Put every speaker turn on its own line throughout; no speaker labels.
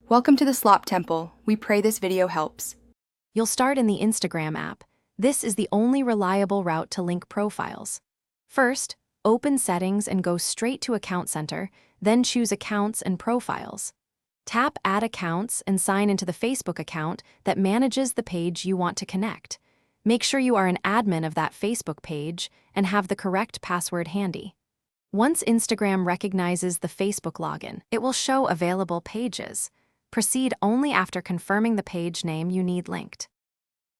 Welcome to the Slop Temple. We pray this video helps.
You'll start in the Instagram app. This is the only reliable route to link profiles. First, open Settings and go straight to Account Center, then choose Accounts and Profiles. Tap Add Accounts and sign into the Facebook account that manages the page you want to connect. Make sure you are an admin of that Facebook page and have the correct password handy. Once Instagram recognizes the Facebook login, it will show available pages. Proceed only after confirming the page name you need linked.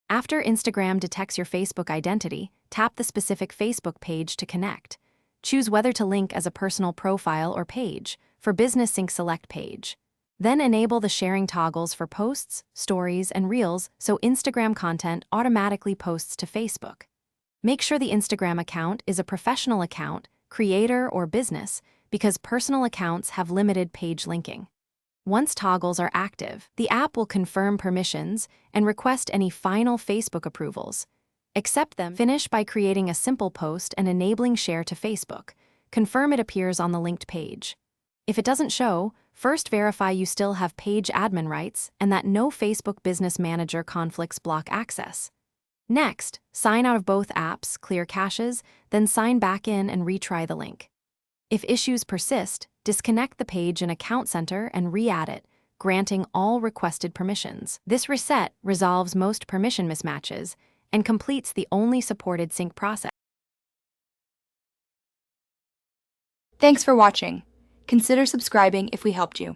After Instagram detects your Facebook identity, tap the specific Facebook page to connect. Choose whether to link as a personal profile or page. For business, sync select page. Then enable the sharing toggles for posts, stories, and reels so Instagram content automatically posts to Facebook. Make sure the Instagram account is a professional account, creator, or business, because personal accounts have limited page linking. Once toggles are active, the app will confirm permissions and request any final Facebook approvals. Accept them. Finish by creating a simple post and enabling share to Facebook. Confirm it appears on the linked page. If it doesn't show, first verify you still have page admin rights and that no Facebook Business Manager conflicts block access. Next, sign out of both apps, clear caches, then sign back in and retry the link. If issues persist, disconnect the page in Account Center and re-add it, granting all requested permissions. This reset resolves most permission mismatches and completes the only supported sync process.
Thanks for watching. Consider subscribing if we helped you.